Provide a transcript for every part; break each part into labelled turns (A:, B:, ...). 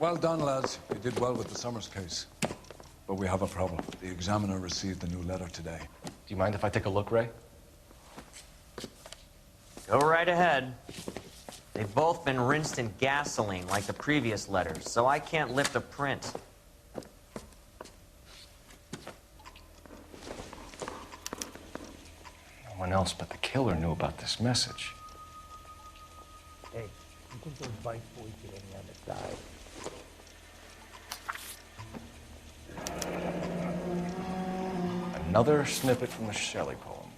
A: Well done, lads. You did well with the Summers case. But we have a problem. The examiner received a new letter today.
B: Do you mind if I take a look, Ray?
C: Go right ahead. They've both been rinsed in gasoline like the previous letters, so I can't lift a print.
B: No one else but the killer knew about this message.
D: Hey, you think those vice boys get any on the side?
B: Another snippet from the Shelley poem.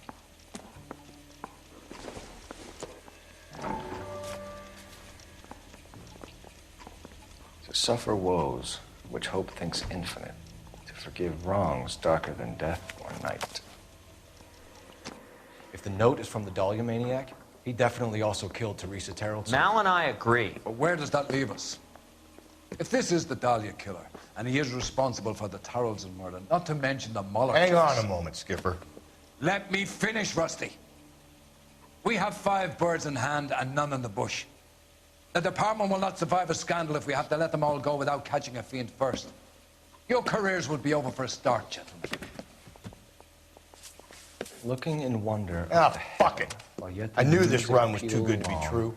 B: To suffer woes which hope thinks infinite, to forgive wrongs darker than death or night. If the note is from the Dahlia maniac, he definitely also killed Teresa Terrell.
C: Mal and I agree.
A: But where does that leave us? If this is the Dahlia killer, and he is responsible for the Terrells murder, not to mention the Muller
E: Hang
A: case.
E: on a moment, Skipper.
A: Let me finish, Rusty. We have 5 birds in hand and none in the bush. The department will not survive a scandal if we have to let them all go without catching a fiend first. Your careers will be over for a start, gentlemen.
B: Looking in wonder.
E: Ah, fuck it.
B: While yet
E: I
B: the
E: knew this
B: music
E: run was too
B: pealed
E: good to be
B: along,
E: true.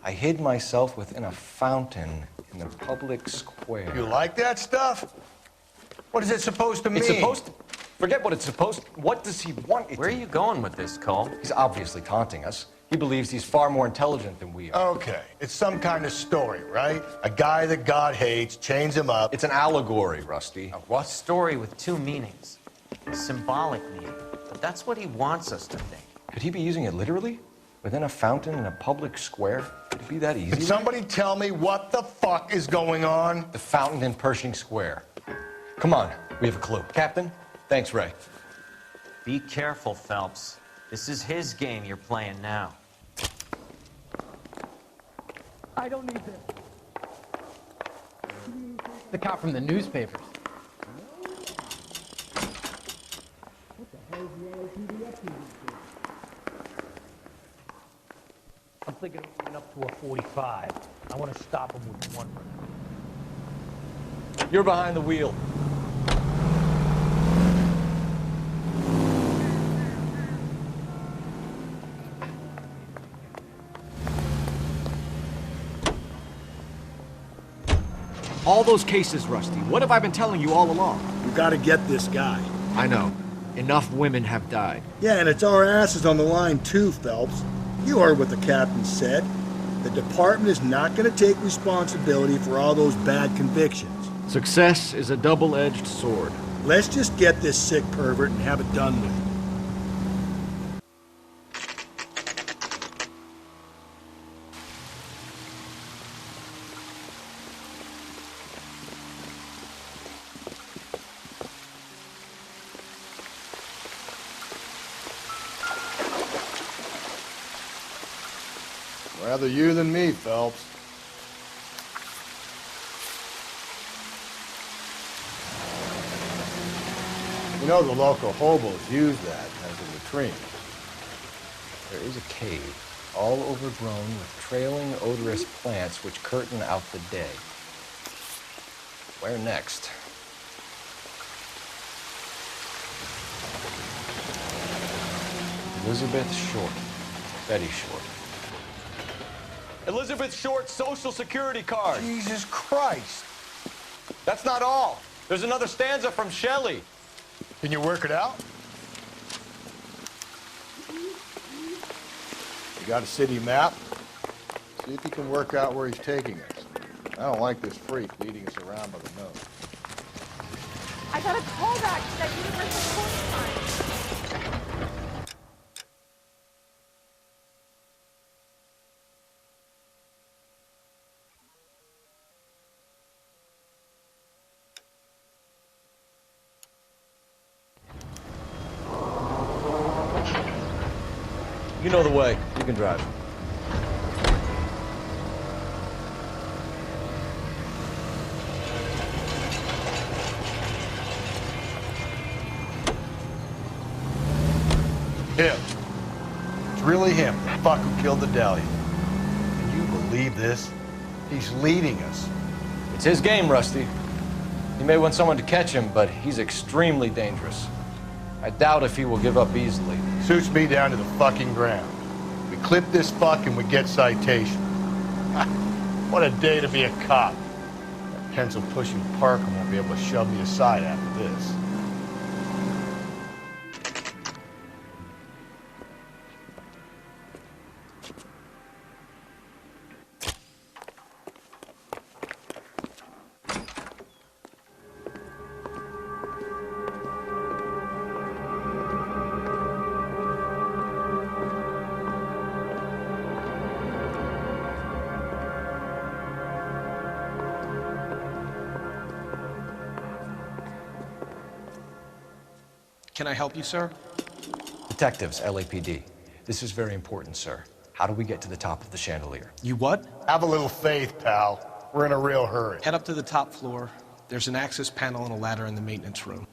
B: I hid myself within a fountain in the public square.
E: You like that stuff? What is it supposed to mean?
B: It's supposed to... Forget what it's supposed to... What does he want it
C: Where are
B: to
C: you going with this, Cole?
B: He's obviously taunting us. He believes he's far more intelligent than we are.
E: Okay, it's some kind of story, right? A guy that God hates, chains him up.
B: It's an allegory, Rusty.
C: What? Story with 2 meanings. A symbolic meaning. But that's what he wants us to think.
B: Could he be using it literally? Within a fountain in a public square? Could it be that easy?
E: Can somebody tell me what the fuck is going on?
B: The fountain in Pershing Square. Come on, we have a clue. Captain? Thanks, Ray.
C: Be careful, Phelps. This is his game you're playing now.
D: I don't need this. The cop from the newspapers. What the hell is the LAPD up to? I'm thinking of moving up to a 45. I want to stop him with one.
B: You're behind the wheel.
F: All those cases, Rusty. What have I been telling you all along?
G: We gotta get this guy.
F: I know. Enough women have died.
G: Yeah, and it's our asses on the line too, Phelps. You heard what the captain said. The department is not gonna take responsibility for all those bad convictions.
F: Success is a double-edged sword.
G: Let's just get this sick pervert and have it done with.
E: Rather you than me, Phelps. You know the local hobos use that as a latrine.
B: There is a cave, all overgrown with trailing, odorous plants which curtain out the day. Where next? Elizabeth Short. Betty Short.
H: Elizabeth Short's social security card.
E: Jesus Christ.
H: That's not all. There's another stanza from Shelley.
E: Can you work it out? You got a city map? See if you can work out where he's taking us. I don't like this freak leading us around by the nose.
I: I got a call back to that universal code sign.
B: You know the way. You can drive.
E: Him. It's really him, the fuck who killed the Dahlia. Can you believe this? He's leading us.
B: It's his game, Rusty. He may want someone to catch him, but he's extremely dangerous. I doubt if he will give up easily.
E: Suits me down to the fucking ground. We clip this fuck and we get citation. What a day to be a cop. That pencil-pushing Parker won't be able to shove me aside after this.
J: Can I help you, sir?
B: Detectives, LAPD. This is very important, sir. How do we get to the top of the chandelier?
J: You what?
E: Have a little faith, pal. We're in a real hurry.
J: Head up to the top floor. There's an access panel and a ladder in the maintenance room.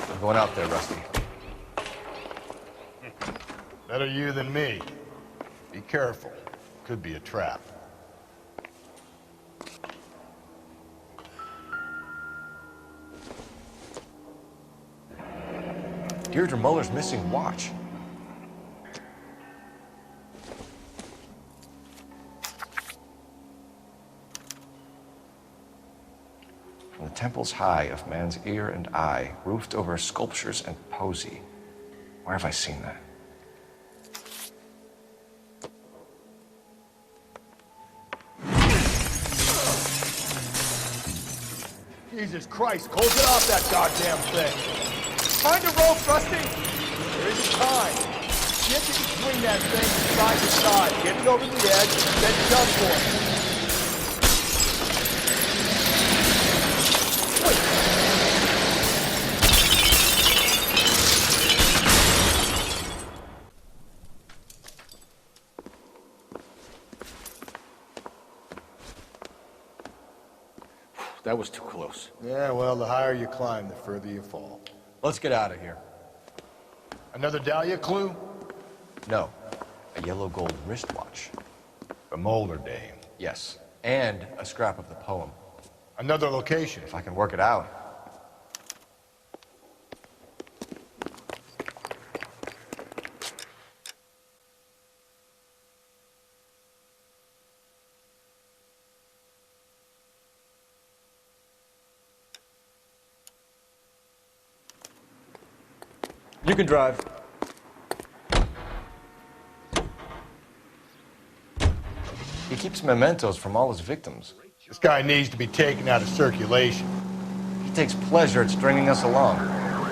B: I'm going out there, Rusty.
E: Better you than me. Be careful. Could be a trap.
B: Deirdre Muller's missing watch. From the temples high of man's ear and eye, roofed over sculptures and poesy. Where have I seen that?
E: Jesus Christ, close it off that goddamn thing. Find a rope, Rusty. There isn't time. Get in between that thing from side to side. Get it over the edge, then jump for it.
B: That was too close.
E: Yeah, well, the higher you climb, the further you fall.
B: Let's get out of here.
E: Another Dahlia clue?
B: No. A yellow gold wristwatch.
E: The Mulder dame.
B: Yes. And a scrap of the poem.
E: Another location.
B: If I can work it out. You can drive. He keeps mementos from all his victims.
E: This guy needs to be taken out of circulation.
B: He takes pleasure at stringing us along,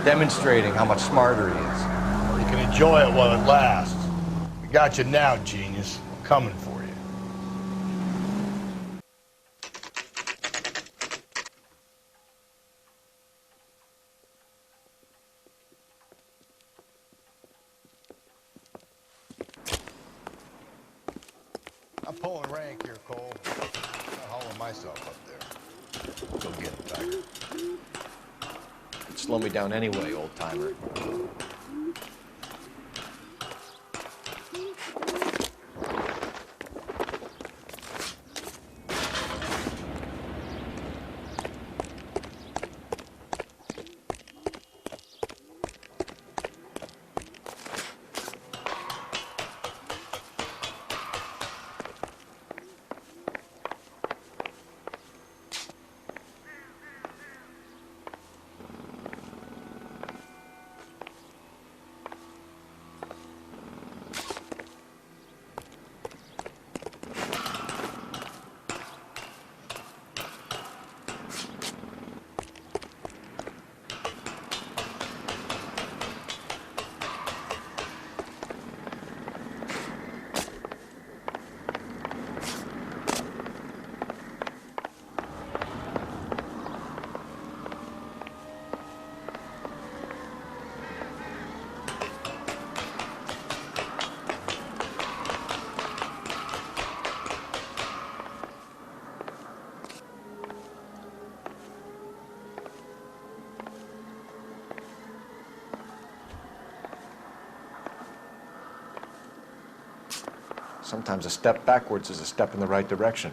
B: demonstrating how much smarter he is.
E: You can enjoy it while it lasts. We got you now, genius. I'm coming for you. I'm pulling rank here, Cole. I'm not hauling myself up there. Go get it, Tiger.
B: You'd slow me down anyway, old-timer. Sometimes a step backwards is a step in the right direction.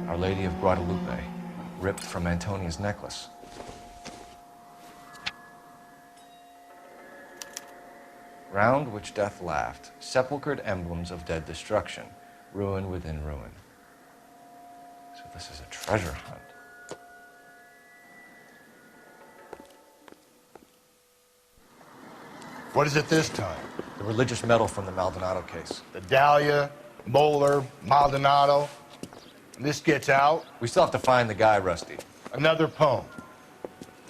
B: Our Lady of Guadalupe, ripped from Antonia's necklace. Round which death laughed, sepulchred emblems of dead destruction, ruin within ruin. So this is a treasure hunt.
E: What is it this time?
B: The religious medal from the Maldonado case.
E: The Dahlia, Moeller, Maldonado. This gets out.
B: We still have to find the guy, Rusty.
E: Another poem.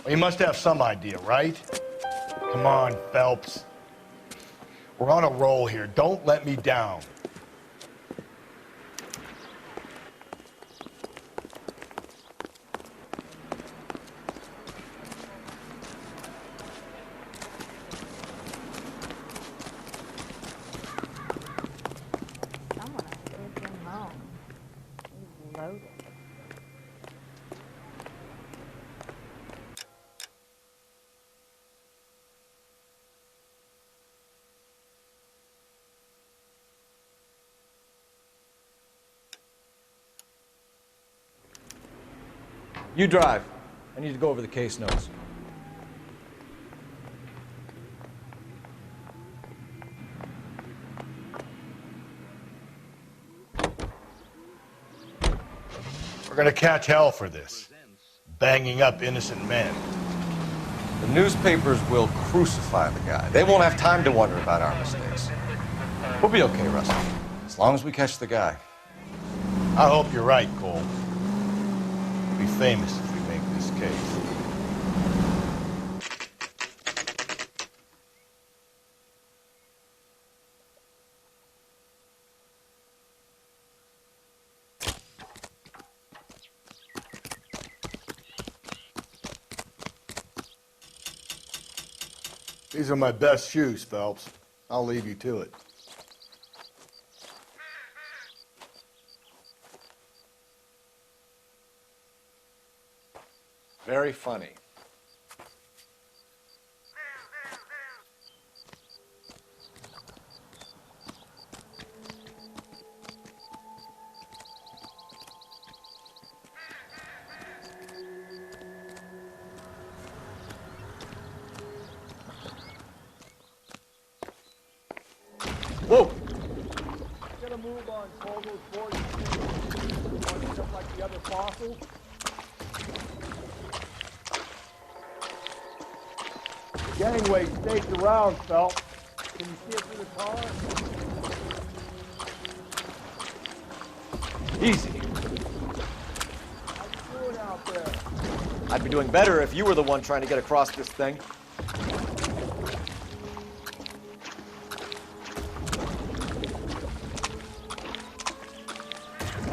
E: Well, you must have some idea, right? Come on, Phelps. We're on a roll here. Don't let me down.
I: Someone is in home. He's loaded.
B: You drive. I need to go over the case notes.
E: We're gonna catch hell for this. Banging up innocent men.
B: The newspapers will crucify the guy. They won't have time to wonder about our mistakes. We'll be okay, Rusty. As long as we catch the guy.
E: I hope you're right, Cole. We'll be famous if we make this case. These are my best shoes, Phelps. I'll leave you to it.
B: Very funny. Whoa!
E: Get a move on, Cole. Those boys want to jump like the other fossils. Gangway staked around, Phelps. Can you see it through the car?
F: Easy.
E: How you doing out there?
F: I'd be doing better if you were the one trying to get across this thing.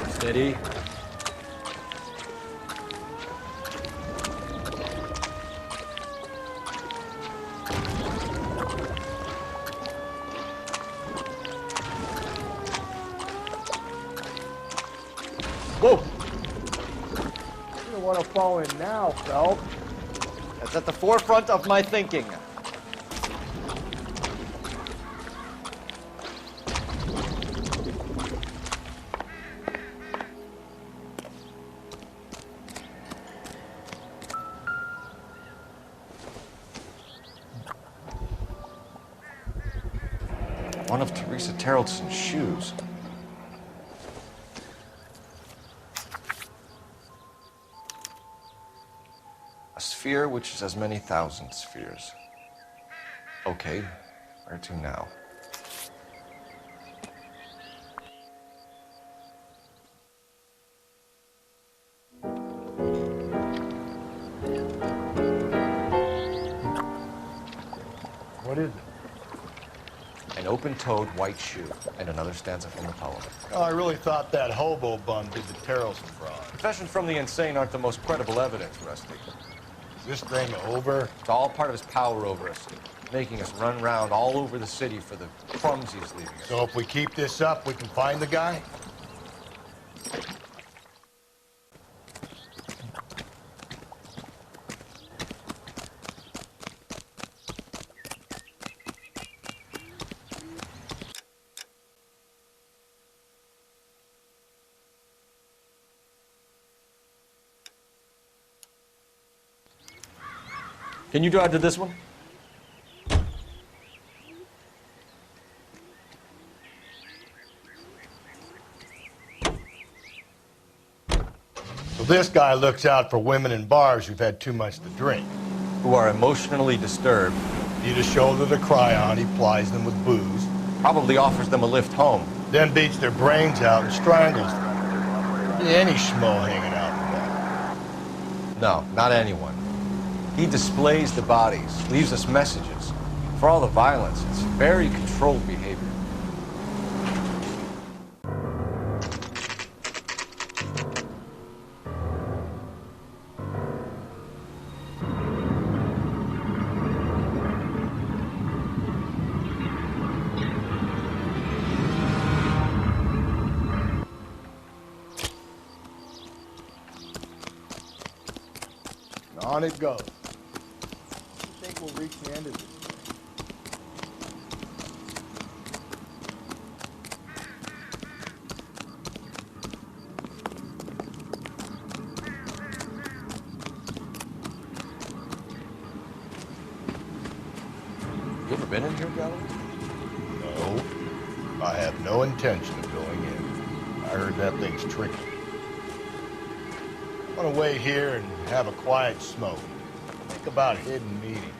F: Steady. Whoa!
E: You don't want to fall in now, Phelps.
F: That's at the forefront of my thinking.
B: One of Teresa Terrell's shoes. A sphere which is as many thousand spheres. Okay, where to now?
E: What is it?
B: An open-toed white shoe, and another stanza from the poem.
E: Oh, I really thought that hobo bum did the Terrell some fraud.
B: Confessions from the insane aren't the most credible evidence, Rusty.
E: Is this thing over?
B: It's all part of his power over us, making us run round all over the city for the crumbs he's leaving us.
E: So if we keep this up, we can find the guy?
B: Can you drive to this one?
E: So this guy looks out for women in bars who've had too much to drink.
B: Who are emotionally disturbed.
E: Need a shoulder to cry on, he plies them with booze.
B: Probably offers them a lift home.
E: Then beats their brains out and strangles them. Be any schmo hanging out in
B: No, not anyone. He displays the bodies, leaves us messages. For all the violence, it's very controlled behavior.
E: On it goes. I think we'll reach the end of this.
B: You ever been in here, Galloway?
E: No. I have no intention of going in. I heard that thing's tricky. I want to wait here and have a quiet smoke. Think about hidden meetings.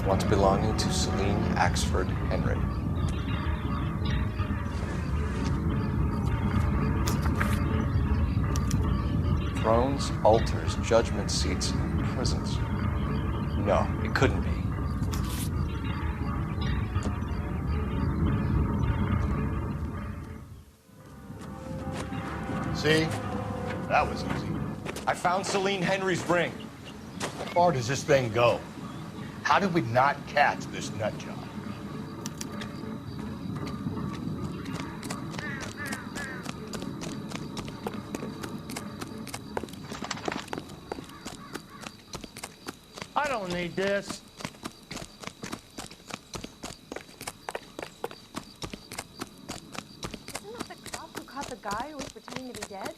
B: Once belonging to Celine Axford Henry. Thrones, altars, judgment seats, and prisons. No, it couldn't be.
E: See? That was easy.
B: I found Celine Henry's ring.
E: How far does this thing go? How did we not catch this nut job?
D: I don't need this.
I: Isn't that the cop who caught the guy who was pretending to be dead?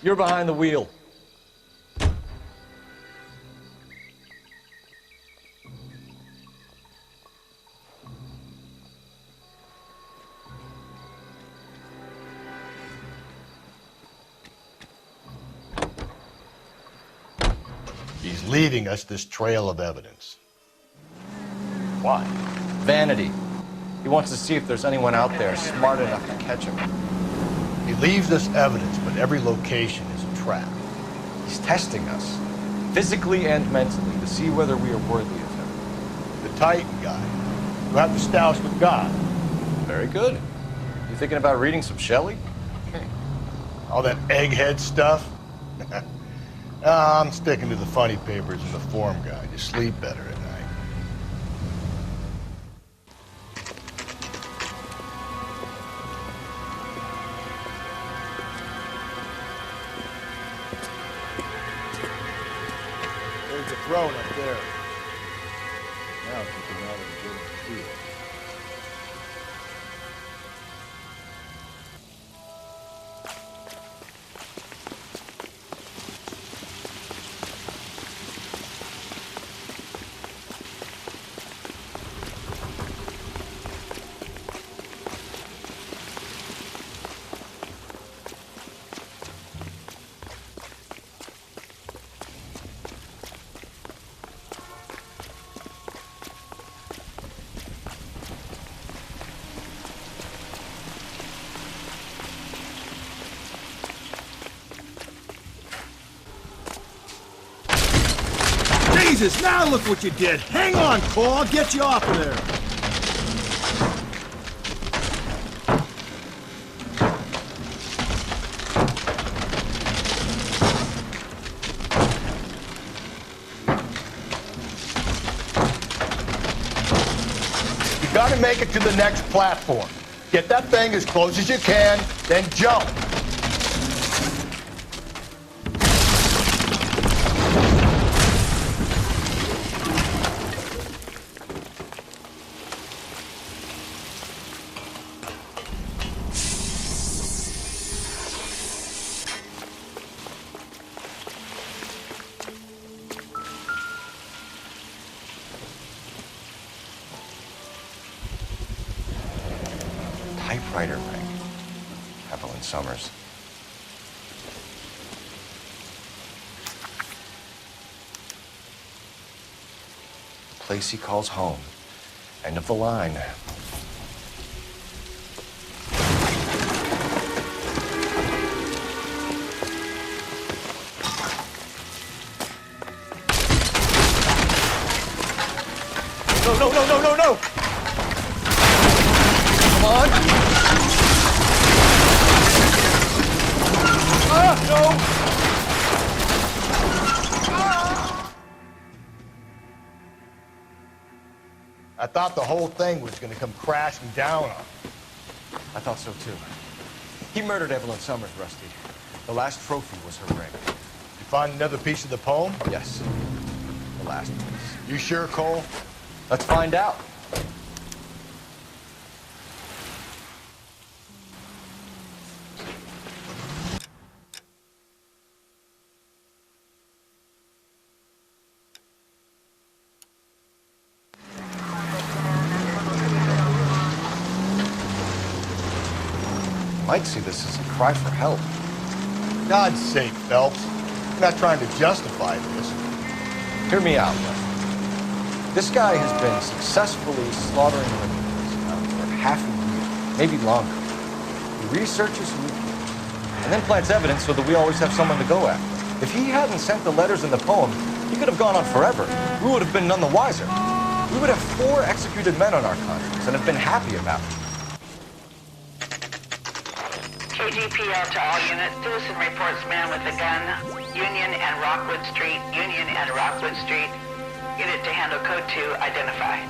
B: You're behind the wheel.
E: He's leaving us this trail of evidence. Why?
B: Vanity. He wants to see if there's anyone out there smart enough to catch him.
E: He leaves us evidence, but every location is a trap.
B: He's testing us, physically and mentally, to see whether we are worthy of him.
E: The Titan guy, who had the stoush with God.
B: Very good. You thinking about reading some Shelley?
E: All that egghead stuff? I'm sticking to the funny papers and the form guide. You sleep better at night. There's a throne up there. Now it's just a matter of getting to it.
G: Jesus, now look what you did. Hang on, Cole. I'll get you off of there.
E: You gotta make it to the next platform. Get that thing as close as you can, then jump.
B: Typewriter ring. Evelyn Summers. The place he calls home. End of the line.
E: No! Come on! No! I thought the whole thing was gonna come crashing down on him.
B: I thought so too. He murdered Evelyn Summers, Rusty. The last trophy was her ring.
E: You find another piece of the poem?
B: Yes. The last piece.
E: You sure, Cole?
B: Let's find out. Might see this as a cry for help.
E: God's sake, Phelps. I'm not trying to justify this.
B: Hear me out, Rusty. This guy has been successfully slaughtering criminals now for half a year, maybe longer. He researches who he kills, and then plants evidence so that we always have someone to go after. If he hadn't sent the letters in the poem, he could have gone on forever. We would have been none the wiser. We would have 4 executed men on our conscience and have been happy about it.
K: KGPL to all units. Citizen reports man with a gun. Union and Rockwood Street. Union and Rockwood Street. Unit to handle code 2. Identify.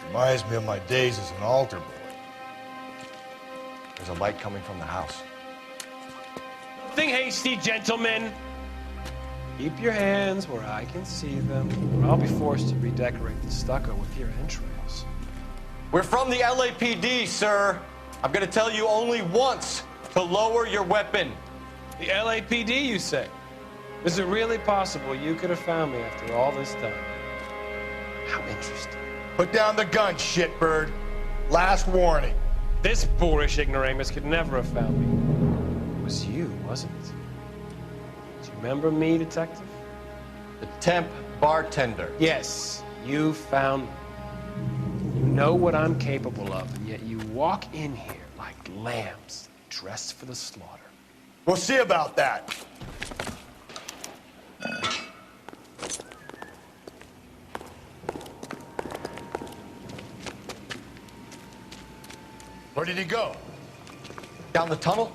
E: Reminds me of my days as an altar boy.
B: There's a light coming from the house.
D: Nothing hasty, gentlemen. Keep your hands where I can see them, or I'll be forced to redecorate the stucco with your entrails.
H: We're from the LAPD, sir. I'm gonna tell you only once to lower your weapon.
D: The LAPD, you say? Is it really possible you could have found me after all this time? How interesting.
E: Put down the gun, shitbird. Last warning.
D: This boorish ignoramus could never have found me. It was you, wasn't it? Do you remember me, detective?
H: The temp bartender.
D: Yes, you found me. You know what I'm capable of, and yet you walk in here like lambs, dressed for the slaughter.
E: We'll see about that. Where did he go?
B: Down the tunnel?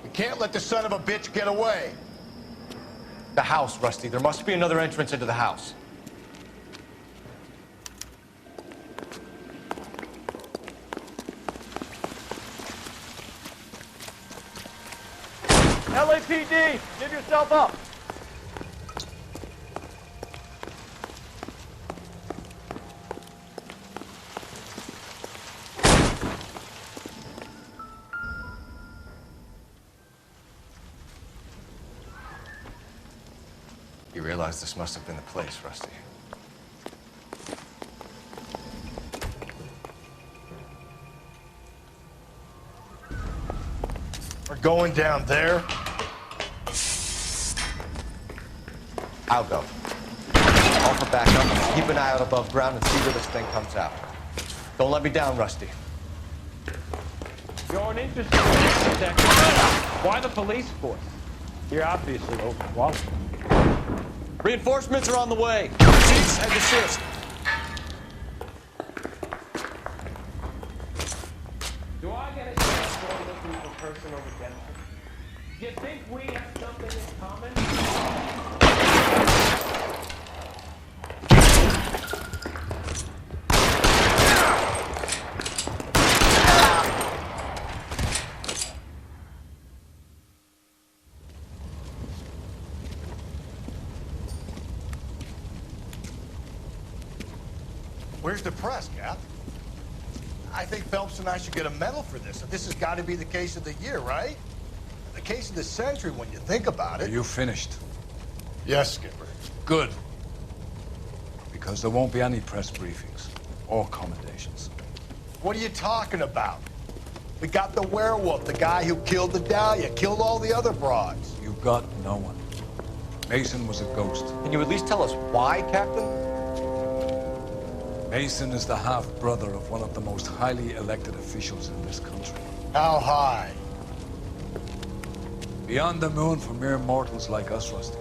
E: We can't let the son of a bitch get away.
B: The house, Rusty. There must be another entrance into the house.
E: LAPD, give yourself up.
B: You realize this must have been the place, Rusty.
E: We're going down there.
B: I'll go. Offer back up and keep an eye out above ground and see where this thing comes out. Don't let me down, Rusty.
D: You're an interesting man, Detective. Why the police force? You're obviously overqualified.
H: Reinforcements are on the way. Cease and desist.
D: Do I get a chance to go looking for personal redemption? Do you think we have something in common?
E: Where's the press, Cap? I think Phelps and I should get a medal for this. This has got to be the case of the year, right? The case of the century when you think about it.
A: Are you finished?
E: Yes, Skipper.
A: Good. Because there won't be any press briefings or commendations.
E: What are you talking about? We got the werewolf, the guy who killed the Dahlia, killed all the other broads.
A: You got no one. Mason was a ghost.
B: Can you at least tell us why, Captain?
A: Mason is the half-brother of one of the most highly elected officials in this country.
E: How high?
A: Beyond the moon for mere mortals like us, Rusty.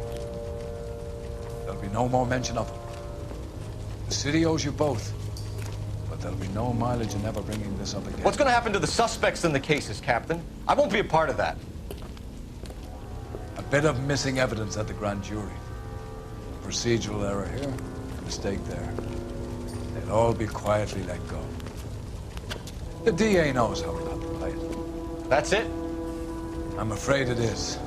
A: There'll be no more mention of him. The city owes you both, but there'll be no mileage in ever bringing this up again.
B: What's going to happen to the suspects in the cases, Captain? I won't be a part of that.
A: A bit of missing evidence at the grand jury. A procedural error here, a mistake there. They'll all be quietly let go. The DA knows how we got to play it.
B: That's it?
A: I'm afraid it is.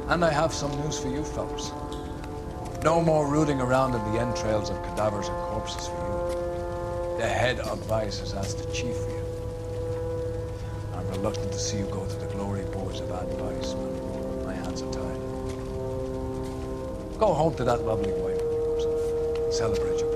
A: And I have some news for you, fellows. No more rooting around in the entrails of cadavers and corpses for you. The head of vice has asked the chief for you. I'm reluctant to see you go to the glory boards of advice, but my hands are tied. Go home to that lovely wife of yours and celebrate your